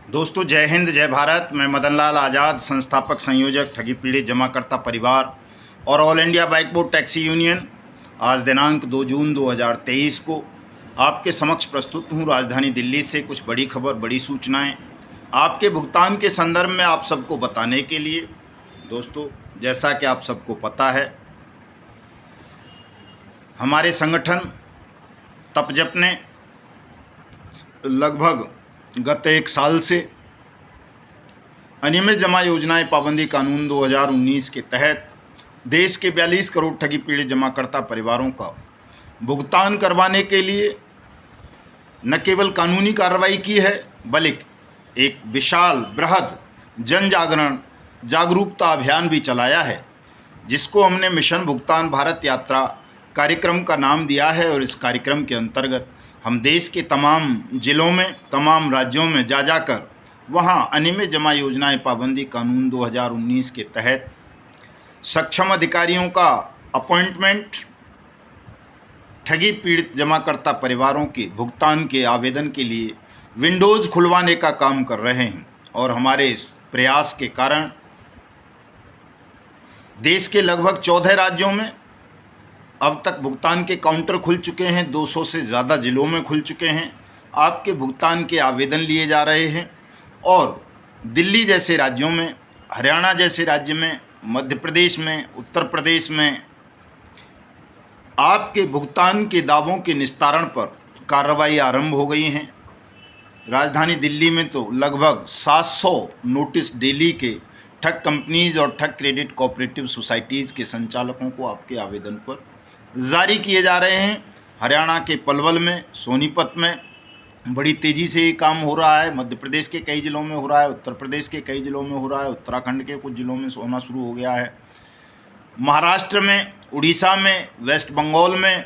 दोस्तों, जय हिंद, जय भारत। मैं मदन लाल आज़ाद, संस्थापक संयोजक ठगी पीड़ित जमाकर्ता परिवार और all India bike board taxi union, आज दिनांक 2 जून 2023 को आपके समक्ष प्रस्तुत हूँ। राजधानी दिल्ली से कुछ बड़ी खबर, बड़ी सूचनाएं आपके भुगतान के संदर्भ में आप सबको बताने के लिए। दोस्तों, जैसा कि आप सबको पता है, हमारे संगठन तपजप ने लगभग गत 1 साल से अनियमित जमा योजनाएं पाबंदी कानून 2019 के तहत देश के 42 करोड़ ठगी पीड़ित जमाकर्ता परिवारों का भुगतान करवाने के लिए न केवल कानूनी कार्रवाई की है, बल्कि एक विशाल बृहद जन जागरूकता अभियान भी चलाया है, जिसको हमने मिशन भुगतान भारत यात्रा कार्यक्रम का नाम दिया है। और इस कार्यक्रम के अंतर्गत हम देश के तमाम जिलों में, तमाम राज्यों में जाकर वहां अनियमित जमा योजनाएं पाबंदी कानून 2019 के तहत सक्षम अधिकारियों का अपॉइंटमेंट ठगी पीड़ित जमाकर्ता परिवारों के भुगतान के आवेदन के लिए विंडोज़ खुलवाने का काम कर रहे हैं। और हमारे इस प्रयास के कारण देश के लगभग 14 राज्यों में अब तक भुगतान के काउंटर खुल चुके हैं। 200 से ज़्यादा ज़िलों में खुल चुके हैं। आपके भुगतान के आवेदन लिए जा रहे हैं। और दिल्ली जैसे राज्यों में, हरियाणा जैसे राज्य में, मध्य प्रदेश में, उत्तर प्रदेश में आपके भुगतान के दावों के निस्तारण पर कार्रवाई आरंभ हो गई हैं। राजधानी दिल्ली में तो लगभग 700 नोटिस डेली के ठग कंपनीज और ठग क्रेडिट कोऑपरेटिव सोसाइटीज़ के संचालकों को आपके आवेदन पर जारी किए जा रहे हैं। हरियाणा के पलवल में, सोनीपत में बड़ी तेज़ी से ये काम हो रहा है। मध्य प्रदेश के कई ज़िलों में हो रहा है, उत्तर प्रदेश के कई ज़िलों में हो रहा है, उत्तराखंड के कुछ ज़िलों में होना शुरू हो गया है। महाराष्ट्र में, उड़ीसा में, वेस्ट बंगाल में,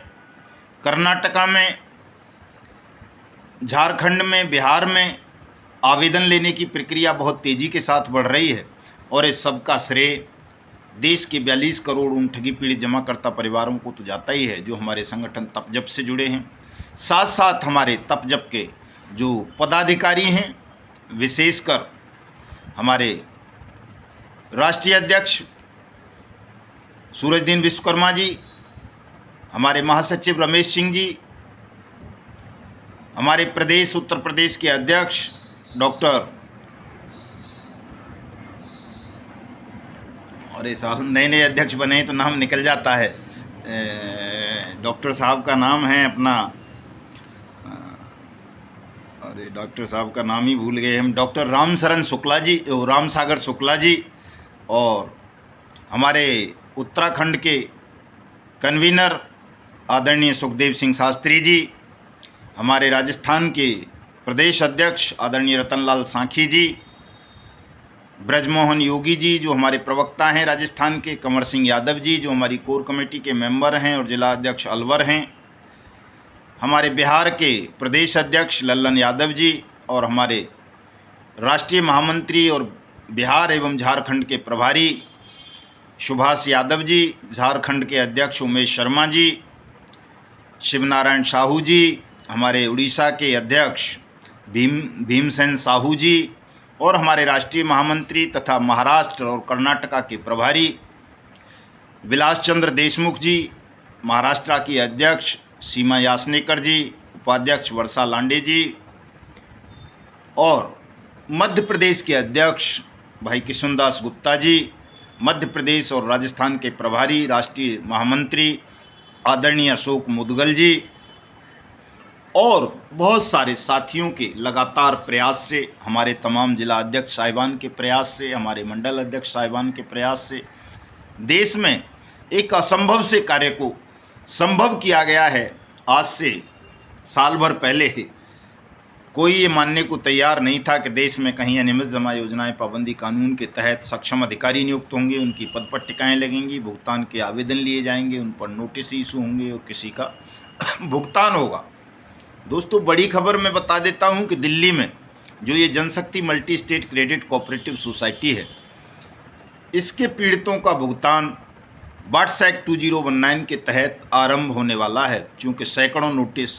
कर्नाटका में, झारखंड में, बिहार में आवेदन लेने की प्रक्रिया बहुत तेज़ी के साथ बढ़ रही है। और इस सब का श्रेय देश के 42 करोड़ उन ठगी पीड़ित जमाकर्ता परिवारों को तो जाता ही है, जो हमारे संगठन तपजप से जुड़े हैं। साथ साथ हमारे तपजप के जो पदाधिकारी हैं, विशेषकर हमारे राष्ट्रीय अध्यक्ष सूरजदीन विश्वकर्मा जी, हमारे महासचिव रमेश सिंह जी, हमारे प्रदेश उत्तर प्रदेश के अध्यक्ष डॉक्टर, अरे साहब नए अध्यक्ष बने हैं तो नाम निकल जाता है, डॉक्टर साहब का नाम है अपना, अरे डॉक्टर साहब का नाम ही भूल गए हम, डॉक्टर रामसागर शुक्ला जी, और हमारे उत्तराखंड के कन्वीनर आदरणीय सुखदेव सिंह शास्त्री जी, हमारे राजस्थान के प्रदेश अध्यक्ष आदरणीय रतनलाल सांखी जी, ब्रजमोहन योगी जी जो हमारे प्रवक्ता हैं राजस्थान के, कंवर सिंह यादव जी जो हमारी कोर कमेटी के मेंबर हैं और जिला अध्यक्ष अलवर हैं, हमारे बिहार के प्रदेश अध्यक्ष लल्लन यादव जी, और हमारे राष्ट्रीय महामंत्री और बिहार एवं झारखंड के प्रभारी सुभाष यादव जी, झारखंड के अध्यक्ष उमेश शर्मा जी, शिवनारायण साहू जी, हमारे उड़ीसा के अध्यक्ष भीमसेन साहू जी, और हमारे राष्ट्रीय महामंत्री तथा महाराष्ट्र और कर्नाटका के प्रभारी विलास चंद्र देशमुख जी, महाराष्ट्र की अध्यक्ष सीमा यासनेकर जी, उपाध्यक्ष वर्षा लांडे जी, और मध्य प्रदेश के अध्यक्ष भाई किशुनदास गुप्ता जी, मध्य प्रदेश और राजस्थान के प्रभारी राष्ट्रीय महामंत्री आदरणीय अशोक मुदगल जी, और बहुत सारे साथियों के लगातार प्रयास से, हमारे तमाम जिला अध्यक्ष साहिबान के प्रयास से, हमारे मंडल अध्यक्ष साहिबान के प्रयास से देश में एक असंभव से कार्य को संभव किया गया है। आज से साल भर पहले कोई ये मानने को तैयार नहीं था कि देश में कहीं अनियमित जमा योजनाएं पाबंदी कानून के तहत सक्षम अधिकारी नियुक्त होंगे, उनकी पद पट्टिकाएँ लगेंगी, भुगतान के आवेदन लिए जाएंगे, उन पर नोटिस इशू होंगे और किसी का भुगतान होगा। दोस्तों, बड़ी खबर मैं बता देता हूं कि दिल्ली में जो ये Janshakti multi state credit cooperative society है, इसके पीड़ितों का भुगतान वाट्स एक्ट 2019 के तहत आरंभ होने वाला है, क्योंकि सैकड़ों नोटिस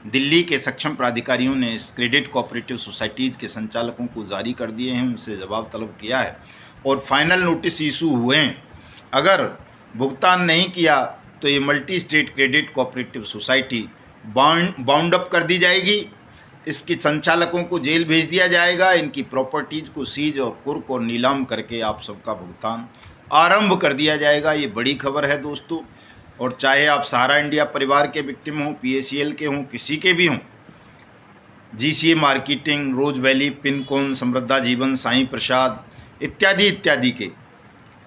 दिल्ली के सक्षम प्राधिकारियों ने इस क्रेडिट कोऑपरेटिव सोसाइटीज़ के संचालकों को जारी कर दिए हैं, उनसे जवाब तलब किया है और फाइनल नोटिस इशू हुए हैं। अगर भुगतान नहीं किया तो ये multi state credit cooperative society bound up कर दी जाएगी, इसके संचालकों को जेल भेज दिया जाएगा, इनकी प्रॉपर्टीज़ को सीज और कुर्क और नीलाम करके आप सबका भुगतान आरंभ कर दिया जाएगा। ये बड़ी खबर है दोस्तों। और चाहे आप सहारा इंडिया परिवार के विक्टिम हों, PACL के हों, किसी के भी हों, GCA मार्केटिंग, रोज वैली, पिनकोन, समृद्धा जीवन, साईं प्रसाद इत्यादि इत्यादि के,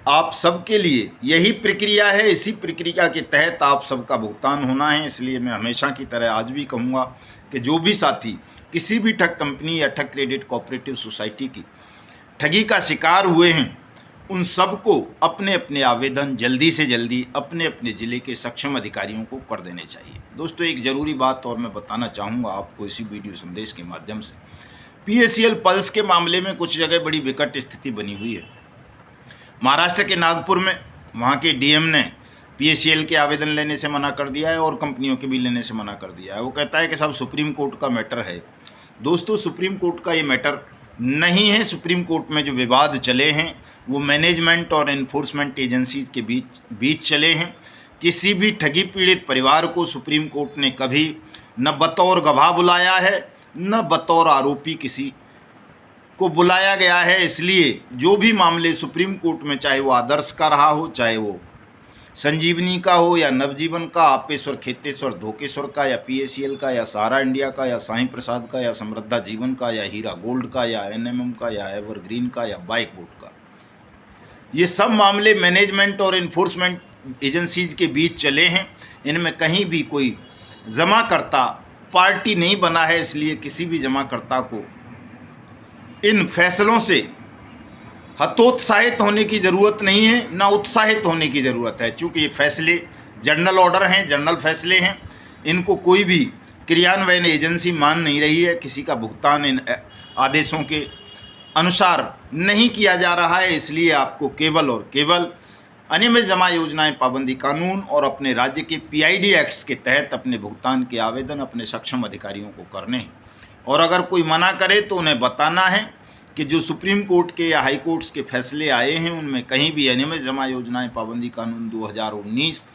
आप सबके लिए यही प्रक्रिया है। इसी प्रक्रिया के तहत आप सबका भुगतान होना है। इसलिए मैं हमेशा की तरह आज भी कहूँगा कि जो भी साथी किसी भी ठग कंपनी या ठग क्रेडिट कोऑपरेटिव सोसाइटी की ठगी का शिकार हुए हैं, उन सबको अपने अपने आवेदन जल्दी से जल्दी अपने अपने ज़िले के सक्षम अधिकारियों को कर देने चाहिए। दोस्तों, एक ज़रूरी बात और मैं बताना चाहूँगा आपको इसी वीडियो संदेश के माध्यम से। PACL पल्स के मामले में कुछ जगह बड़ी विकट स्थिति बनी हुई है। महाराष्ट्र के नागपुर में वहाँ के DM ने PACL के आवेदन लेने से मना कर दिया है और कंपनियों के भी लेने से मना कर दिया है। वो कहता है कि साहब सुप्रीम कोर्ट का मैटर है। दोस्तों, सुप्रीम कोर्ट का ये मैटर नहीं है। सुप्रीम कोर्ट में जो विवाद चले हैं वो मैनेजमेंट और एनफोर्समेंट एजेंसीज के बीच चले हैं। किसी भी ठगी पीड़ित परिवार को सुप्रीम कोर्ट ने कभी न बतौर गवाह बुलाया है, न बतौर आरोपी किसी को बुलाया गया है। इसलिए जो भी मामले सुप्रीम कोर्ट में, चाहे वो आदर्श का रहा हो, चाहे वो संजीवनी का हो या नवजीवन का, आपेश्वर खेतेश्वर धोकेश्वर का, या PACL का, या सहारा इंडिया का, या साईं प्रसाद का, या समृद्धा जीवन का, या हीरा गोल्ड का, या NMM का, या एवरग्रीन का, या बाइक बोट का, ये सब मामले मैनेजमेंट और इन्फोर्समेंट एजेंसीज के बीच चले हैं। इनमें कहीं भी कोई जमाकर्ता पार्टी नहीं बना है। इसलिए किसी भी जमाकर्ता को इन फैसलों से हतोत्साहित होने की ज़रूरत नहीं है, ना उत्साहित होने की ज़रूरत है। चूँकि ये फैसले जनरल ऑर्डर हैं, जनरल फैसले हैं, इनको कोई भी क्रियान्वयन एजेंसी मान नहीं रही है। किसी का भुगतान इन आदेशों के अनुसार नहीं किया जा रहा है। इसलिए आपको केवल और केवल अनियमित जमा योजनाएं पाबंदी कानून और अपने राज्य के PID एक्ट्स के तहत अपने भुगतान के आवेदन अपने सक्षम अधिकारियों को करने हैं। और अगर कोई मना करे तो उन्हें बताना है कि जो सुप्रीम कोर्ट के या हाई कोर्ट्स के फैसले आए हैं उनमें कहीं भी अनियमित जमा योजनाएं पाबंदी कानून 2019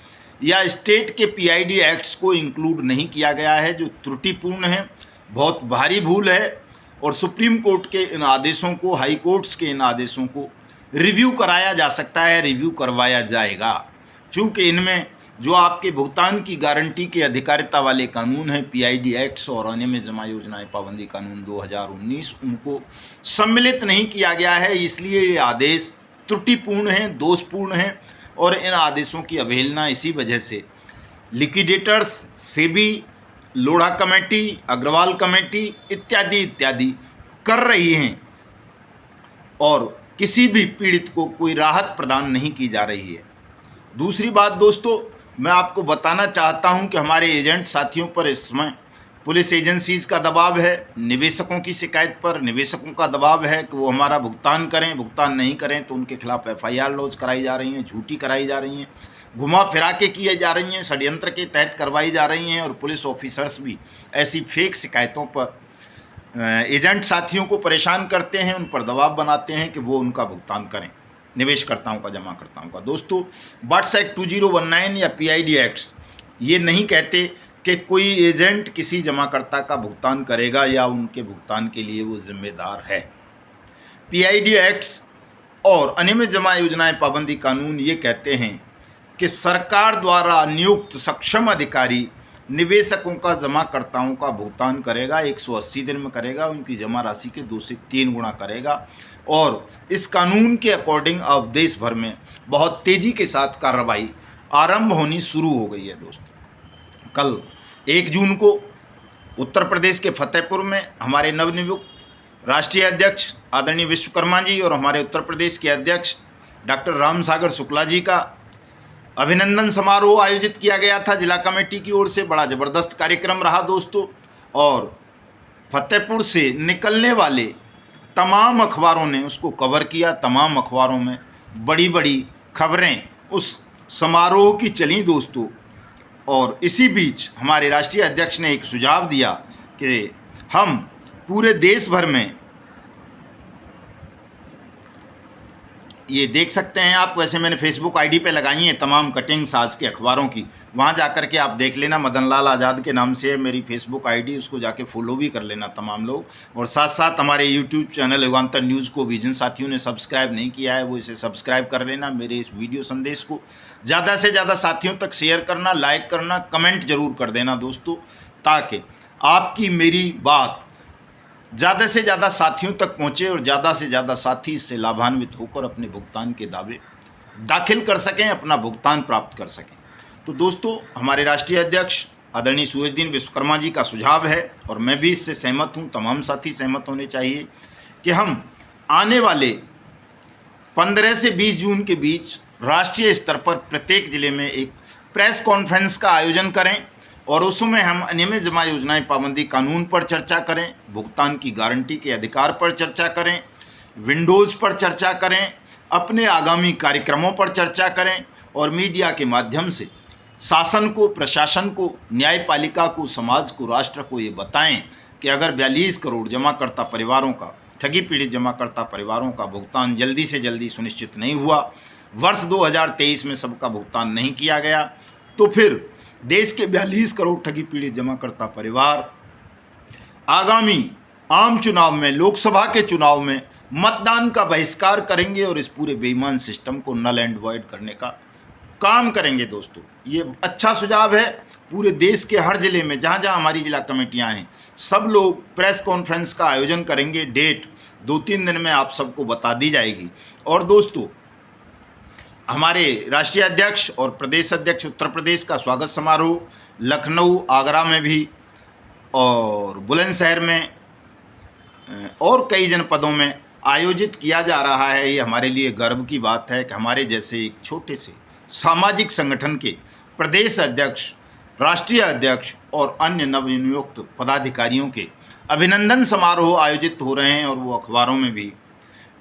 या स्टेट के PID एक्ट्स को इंक्लूड नहीं किया गया है, जो त्रुटिपूर्ण है, बहुत भारी भूल है। और सुप्रीम कोर्ट के इन आदेशों को, हाई कोर्ट्स के इन आदेशों को रिव्यू कराया जा सकता है, रिव्यू करवाया जाएगा। चूँकि इनमें जो आपके भुगतान की गारंटी के अधिकारिता वाले कानून हैं, PID एक्ट्स और अनियमित जमा योजनाएं पाबंदी कानून 2019, उनको सम्मिलित नहीं किया गया है। इसलिए ये आदेश त्रुटिपूर्ण हैं, दोषपूर्ण हैं और इन आदेशों की अवहेलना इसी वजह से liquidators, SEBI, Lodha committee, Agarwal committee इत्यादि इत्यादि कर रही हैं और किसी भी पीड़ित को कोई राहत प्रदान नहीं की जा रही है। दूसरी बात दोस्तों, मैं आपको बताना चाहता हूं कि हमारे एजेंट साथियों पर इस समय पुलिस एजेंसीज का दबाव है, निवेशकों की शिकायत पर निवेशकों का दबाव है कि वो हमारा भुगतान करें। भुगतान नहीं करें तो उनके खिलाफ FIR लॉन्च कराई जा रही हैं, झूठी कराई जा रही हैं, घुमा फिरा के किए जा रही हैं, षड्यंत्र के तहत करवाई जा रही हैं। और पुलिस ऑफिसर्स भी ऐसी फेक शिकायतों पर एजेंट साथियों को परेशान करते हैं, उन पर दबाव बनाते हैं कि वो उनका भुगतान करें, निवेशकर्ताओं का, जमाकर्ताओं का। दोस्तों, बट्स एक्ट 2019 या PID एक्ट्स ये नहीं कहते कि कोई एजेंट किसी जमाकर्ता का भुगतान करेगा या उनके भुगतान के लिए वो जिम्मेदार है। PID एक्ट्स और अनियमित जमा योजनाएं पाबंदी कानून ये कहते हैं कि सरकार द्वारा नियुक्त सक्षम अधिकारी निवेशकों का जमाकर्ताओं का भुगतान करेगा, 180 दिन में करेगा, उनकी जमा राशि के 2 से 3 गुना करेगा। और इस कानून के अकॉर्डिंग अब देश भर में बहुत तेज़ी के साथ कार्रवाई आरंभ होनी शुरू हो गई है। दोस्तों, कल 1 जून को उत्तर प्रदेश के फतेहपुर में हमारे नवनियुक्त राष्ट्रीय अध्यक्ष आदरणीय विश्वकर्मा जी और हमारे उत्तर प्रदेश के अध्यक्ष डॉक्टर राम सागर शुक्ला जी का अभिनंदन समारोह आयोजित किया गया था जिला कमेटी की ओर से। बड़ा ज़बरदस्त कार्यक्रम रहा दोस्तों। और फतेहपुर से निकलने वाले तमाम अखबारों ने उसको कवर किया। तमाम अखबारों में बड़ी बड़ी खबरें उस समारोह की चली दोस्तों। और इसी बीच हमारे राष्ट्रीय अध्यक्ष ने एक सुझाव दिया कि हम पूरे देश भर में, ये देख सकते हैं आप, वैसे मैंने फेसबुक आईडी पे लगाई हैं तमाम कटिंग्स आज के अखबारों की, वहाँ जा कर के आप देख लेना। मदन लाल आज़ाद के नाम से है मेरी फेसबुक आईडी, उसको जाके फॉलो भी कर लेना तमाम लोग। और साथ साथ हमारे यूट्यूब चैनल युगांतर न्यूज़ को भी जिन साथियों ने सब्सक्राइब नहीं किया है वो इसे सब्सक्राइब कर लेना। मेरे इस वीडियो संदेश को ज़्यादा से ज़्यादा साथियों तक शेयर करना, लाइक करना, कमेंट जरूर कर देना दोस्तों, ताकि आपकी मेरी बात ज़्यादा से ज़्यादा साथियों तक पहुँचे और ज़्यादा से ज़्यादा साथी इससे लाभान्वित होकर अपने भुगतान के दावे दाखिल कर सकें, अपना भुगतान प्राप्त कर सकें। तो दोस्तों, हमारे राष्ट्रीय अध्यक्ष आदरणीय सूरजदीन विश्वकर्मा जी का सुझाव है और मैं भी इससे सहमत हूँ, तमाम साथी सहमत होने चाहिए कि हम आने वाले 15 से 20 जून के बीच राष्ट्रीय स्तर पर प्रत्येक जिले में एक प्रेस कॉन्फ्रेंस का आयोजन करें और उसमें हम अनियमित जमा योजनाएं पाबंदी कानून पर चर्चा करें, भुगतान की गारंटी के अधिकार पर चर्चा करें, विंडोज़ पर चर्चा करें, अपने आगामी कार्यक्रमों पर चर्चा करें और मीडिया के माध्यम से शासन को, प्रशासन को, न्यायपालिका को, समाज को, राष्ट्र को ये बताएं कि अगर 42 करोड़ जमाकर्ता परिवारों का, ठगी पीड़ित जमाकर्ता परिवारों का भुगतान जल्दी से जल्दी सुनिश्चित नहीं हुआ, वर्ष 2023 में सबका भुगतान नहीं किया गया, तो फिर देश के 42 करोड़ ठगी पीड़ित जमाकर्ता परिवार आगामी आम चुनाव में, लोकसभा के चुनाव में मतदान का बहिष्कार करेंगे और इस पूरे बेईमान सिस्टम को नल एंड वॉइड करने का काम करेंगे। दोस्तों, ये अच्छा सुझाव है। पूरे देश के हर जिले में जहाँ जहाँ हमारी जिला कमेटियाँ हैं, सब लोग प्रेस कॉन्फ्रेंस का आयोजन करेंगे। डेट 2-3 दिन में आप सबको बता दी जाएगी। और दोस्तों, हमारे राष्ट्रीय अध्यक्ष और प्रदेश अध्यक्ष उत्तर प्रदेश का स्वागत समारोह लखनऊ, आगरा में भी और बुलंदशहर में और कई जनपदों में आयोजित किया जा रहा है। ये हमारे लिए गर्व की बात है कि हमारे जैसे एक छोटे से सामाजिक संगठन के प्रदेश अध्यक्ष, राष्ट्रीय अध्यक्ष और अन्य नवनियुक्त पदाधिकारियों के अभिनंदन समारोह आयोजित हो रहे हैं और वो अखबारों में भी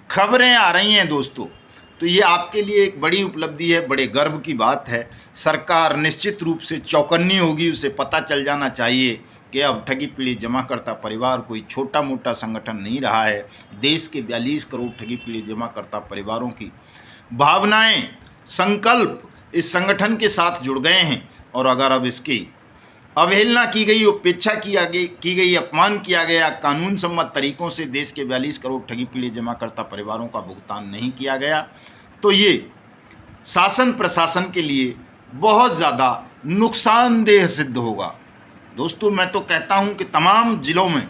खबरें आ रही हैं। दोस्तों, तो ये आपके लिए एक बड़ी उपलब्धि है, बड़े गर्व की बात है। सरकार निश्चित रूप से चौकन्नी होगी, उसे पता चल जाना चाहिए कि अब ठगी पीड़ित जमाकर्ता परिवार कोई छोटा मोटा संगठन नहीं रहा है। देश के 42 करोड़ ठगी पीड़ित जमाकर्ता परिवारों की भावनाएं, संकल्प इस संगठन के साथ जुड़ गए हैं और अगर अब इसकी अवहेलना की गई, उपेक्षा की गई, अपमान किया गया, कानून सम्मत तरीकों से देश के 42 करोड़ ठगी पीड़ित जमाकर्ता परिवारों का भुगतान नहीं किया गया, तो ये शासन प्रशासन के लिए बहुत ज़्यादा नुकसानदेह सिद्ध होगा। दोस्तों, मैं तो कहता हूं कि तमाम जिलों में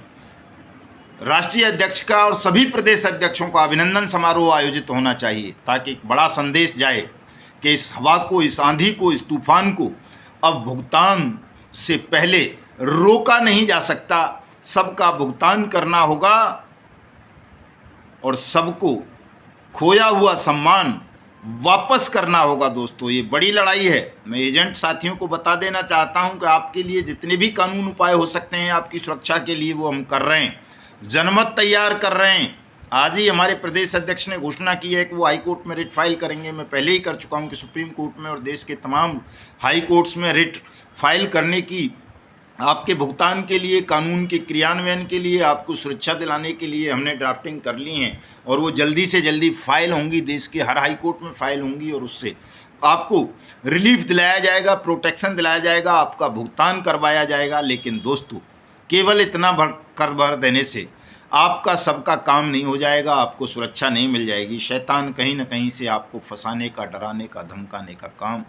राष्ट्रीय अध्यक्ष का और सभी प्रदेश अध्यक्षों का अभिनंदन समारोह आयोजित होना चाहिए, ताकि एक बड़ा संदेश जाए कि इस हवा को, इस आंधी को, इस तूफान को अब भुगतान से पहले रोका नहीं जा सकता। सबका भुगतान करना होगा और सबको खोया हुआ सम्मान वापस करना होगा। दोस्तों, ये बड़ी लड़ाई है। मैं एजेंट साथियों को बता देना चाहता हूं कि आपके लिए जितने भी कानून उपाय हो सकते हैं आपकी सुरक्षा के लिए, वो हम कर रहे हैं, जनमत तैयार कर रहे हैं। आज ही हमारे प्रदेश अध्यक्ष ने घोषणा की है कि वो हाई कोर्ट में रिट फाइल करेंगे। मैं पहले ही कर चुका हूं कि सुप्रीम कोर्ट में और देश के तमाम हाई कोर्ट्स में रिट फाइल करने की, आपके भुगतान के लिए, कानून के क्रियान्वयन के लिए, आपको सुरक्षा दिलाने के लिए हमने ड्राफ्टिंग कर ली हैं और वो जल्दी से जल्दी फाइल होंगी, देश के हर हाई कोर्ट में फाइल होंगी और उससे आपको रिलीफ दिलाया जाएगा, प्रोटेक्शन दिलाया जाएगा, आपका भुगतान करवाया जाएगा। लेकिन दोस्तों, केवल इतना कर भर देने से आपका सबका काम नहीं हो जाएगा, आपको सुरक्षा नहीं मिल जाएगी। शैतान कहीं ना कहीं से आपको फंसाने का, डराने का, धमकाने का काम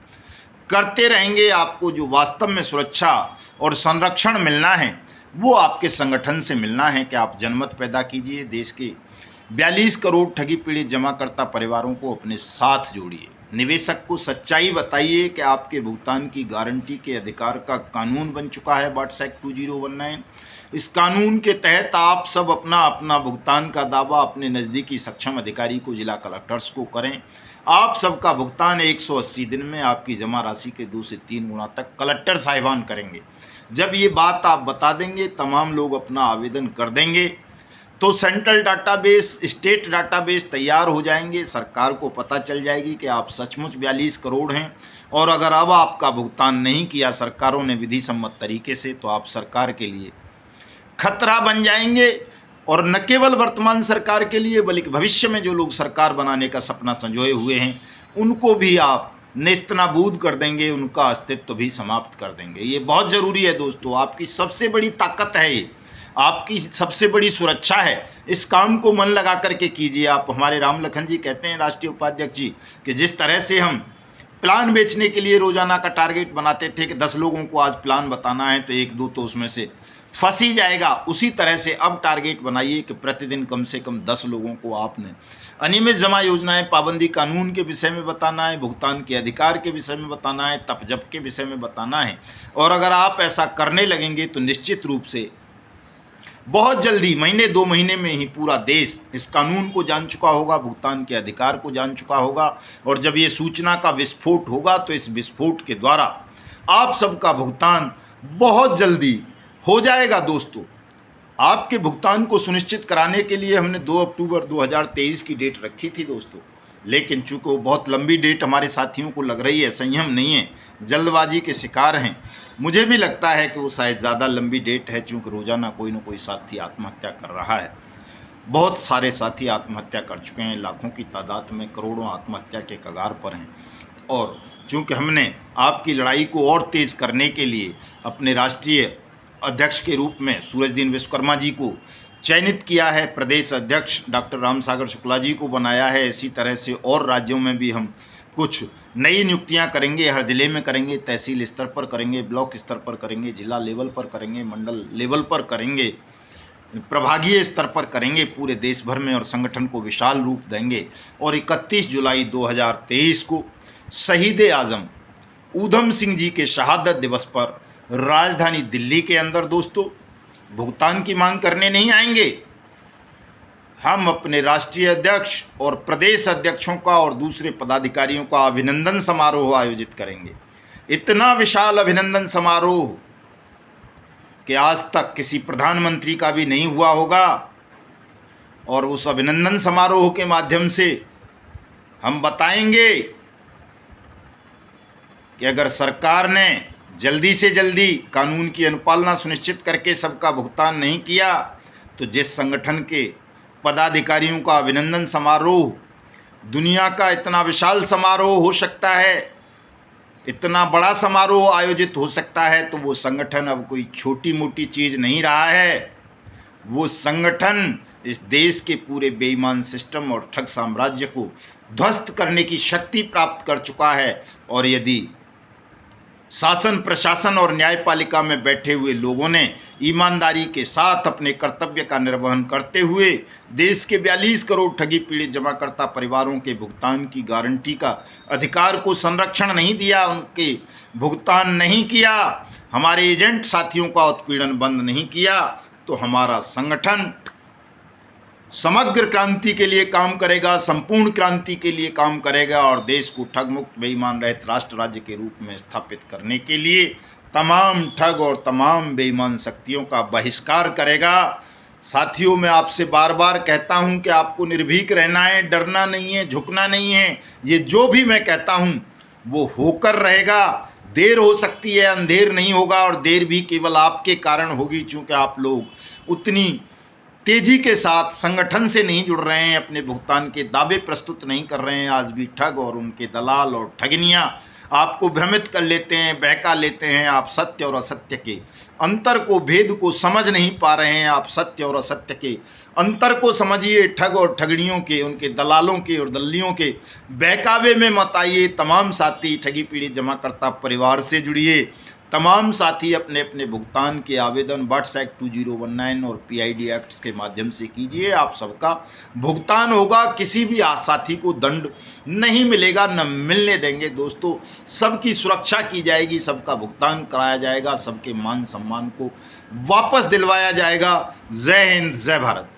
करते रहेंगे। आपको जो वास्तव में सुरक्षा और संरक्षण मिलना है वो आपके संगठन से मिलना है कि आप जनमत पैदा कीजिए, देश के 42 करोड़ ठगी पीड़ित जमाकर्ता परिवारों को अपने साथ जोड़िए, निवेशक को सच्चाई बताइए कि आपके भुगतान की गारंटी के अधिकार का कानून बन चुका है वाट्स एक्ट 2019। इस कानून के तहत आप सब अपना अपना भुगतान का दावा अपने नज़दीकी सक्षम अधिकारी को, जिला कलेक्टर्स को करें। आप सबका भुगतान 180 दिन में आपकी जमा राशि के 2 से 3 गुना तक कलेक्टर साहिबान करेंगे। जब ये बात आप बता देंगे, तमाम लोग अपना आवेदन कर देंगे, तो सेंट्रल डाटाबेस, स्टेट डाटाबेस तैयार हो जाएंगे। सरकार को पता चल जाएगी कि आप सचमुच 42 करोड़ हैं और अगर अब आपका भुगतान नहीं किया सरकारों ने विधि सम्मत तरीके से, तो आप सरकार के लिए खतरा बन जाएंगे। और न केवल वर्तमान सरकार के लिए बल्कि भविष्य में जो लोग सरकार बनाने का सपना संजोए हुए हैं उनको भी आप नेस्तनाबूद कर देंगे, उनका अस्तित्व भी समाप्त कर देंगे। ये बहुत ज़रूरी है दोस्तों, आपकी सबसे बड़ी ताकत है, ये आपकी सबसे बड़ी सुरक्षा है। इस काम को मन लगा करके कीजिए आप। हमारे राम लखन जी कहते हैं, राष्ट्रीय उपाध्यक्ष जी, कि जिस तरह से हम प्लान बेचने के लिए रोज़ाना का टारगेट बनाते थे कि 10 लोगों को आज प्लान बताना है तो 1-2 तो उसमें से फंस ही जाएगा, उसी तरह से अब टारगेट बनाइए कि प्रतिदिन कम से कम 10 लोगों को आपने अनियमित जमा योजनाएं, पाबंदी कानून के विषय में बताना है, भुगतान के अधिकार के विषय में बताना है, तपजप के विषय में बताना है। और अगर आप ऐसा करने लगेंगे तो निश्चित रूप से बहुत जल्दी, महीने 2 महीने में ही पूरा देश इस कानून को जान चुका होगा, भुगतान के अधिकार को जान चुका होगा। और जब ये सूचना का विस्फोट होगा तो इस विस्फोट के द्वारा आप सबका भुगतान बहुत जल्दी हो जाएगा। दोस्तों, आपके भुगतान को सुनिश्चित कराने के लिए हमने 2 अक्टूबर 2023 की डेट रखी थी दोस्तों, लेकिन चूँकि वो बहुत लंबी डेट हमारे साथियों को लग रही है, संयम नहीं है, जल्दबाजी के शिकार हैं। मुझे भी लगता है कि वो शायद ज़्यादा लंबी डेट है, चूँकि रोज़ाना कोई ना कोई साथी आत्महत्या कर रहा है। बहुत सारे साथी आत्महत्या कर चुके हैं, लाखों की तादाद में, करोड़ों आत्महत्या के कगार पर हैं। और चूँकि हमने आपकी लड़ाई को और तेज़ करने के लिए अपने राष्ट्रीय अध्यक्ष के रूप में सूरजदीन विश्वकर्मा जी को चयनित किया है, प्रदेश अध्यक्ष डॉक्टर रामसागर शुक्ला जी को बनाया है। इसी तरह से और राज्यों में भी हम कुछ नई नियुक्तियां करेंगे, हर ज़िले में करेंगे, तहसील स्तर पर करेंगे, ब्लॉक स्तर पर करेंगे, जिला लेवल पर करेंगे, मंडल लेवल पर करेंगे, प्रभागीय स्तर पर करेंगे, पूरे देश भर में, और संगठन को विशाल रूप देंगे। और 31 जुलाई 2023 को शहीद आज़म ऊधम सिंह जी के शहादत दिवस पर राजधानी दिल्ली के अंदर दोस्तों भुगतान की मांग करने नहीं आएंगे। हम अपने राष्ट्रीय अध्यक्ष और प्रदेश अध्यक्षों का और दूसरे पदाधिकारियों का अभिनंदन समारोह आयोजित करेंगे। इतना विशाल अभिनंदन समारोह कि आज तक किसी प्रधानमंत्री का भी नहीं हुआ होगा। और उस अभिनंदन समारोह के माध्यम से हम बताएंगे कि अगर सरकार ने जल्दी से जल्दी कानून की अनुपालना सुनिश्चित करके सबका भुगतान नहीं किया तो जिस संगठन के पदाधिकारियों का अभिनंदन समारोह दुनिया का इतना विशाल समारोह हो सकता है, इतना बड़ा समारोह आयोजित हो सकता है, तो वो संगठन अब कोई छोटी मोटी चीज़ नहीं रहा है। वो संगठन इस देश के पूरे बेईमान सिस्टम और ठग साम्राज्य को ध्वस्त करने की शक्ति प्राप्त कर चुका है। और यदि शासन, प्रशासन और न्यायपालिका में बैठे हुए लोगों ने ईमानदारी के साथ अपने कर्तव्य का निर्वहन करते हुए देश के 42 करोड़ ठगी पीड़ित जमाकर्ता परिवारों के भुगतान की गारंटी का अधिकार को संरक्षण नहीं दिया, उनके भुगतान नहीं किया, हमारे एजेंट साथियों का उत्पीड़न बंद नहीं किया, तो हमारा संगठन समग्र क्रांति के लिए काम करेगा, संपूर्ण क्रांति के लिए काम करेगा और देश को ठग मुक्त, बेईमान रहित राष्ट्र राज्य के रूप में स्थापित करने के लिए तमाम ठग और तमाम बेईमान शक्तियों का बहिष्कार करेगा। साथियों, मैं आपसे बार बार कहता हूं कि आपको निर्भीक रहना है, डरना नहीं है, झुकना नहीं है। ये जो भी मैं कहता हूं वो होकर रहेगा। देर हो सकती है, अंधेर नहीं होगा, और देर भी केवल आपके कारण होगी, चूँकि आप लोग उतनी तेजी के साथ संगठन से नहीं जुड़ रहे हैं, अपने भुगतान के दावे प्रस्तुत नहीं कर रहे हैं। आज भी ठग और उनके दलाल और ठगनियाँ आपको भ्रमित कर लेते हैं, बहका लेते हैं। आप सत्य और असत्य के अंतर को, भेद को समझ नहीं पा रहे हैं। आप सत्य और असत्य के अंतर को समझिए। ठग और ठगड़ियों के, उनके दलालों के और दल्लियों के बहकावे में मत आइए। तमाम साथी ठगी पीड़ित जमाकर्ता परिवार से जुड़िए। तमाम साथी अपने अपने भुगतान के आवेदन WATS Act 2019 और PID एक्ट्स के माध्यम से कीजिए। आप सबका भुगतान होगा, किसी भी साथी को दंड नहीं मिलेगा, न मिलने देंगे। दोस्तों, सबकी सुरक्षा की जाएगी, सबका भुगतान कराया जाएगा, सबके मान सम्मान को वापस दिलवाया जाएगा। जय हिंद, जय भारत।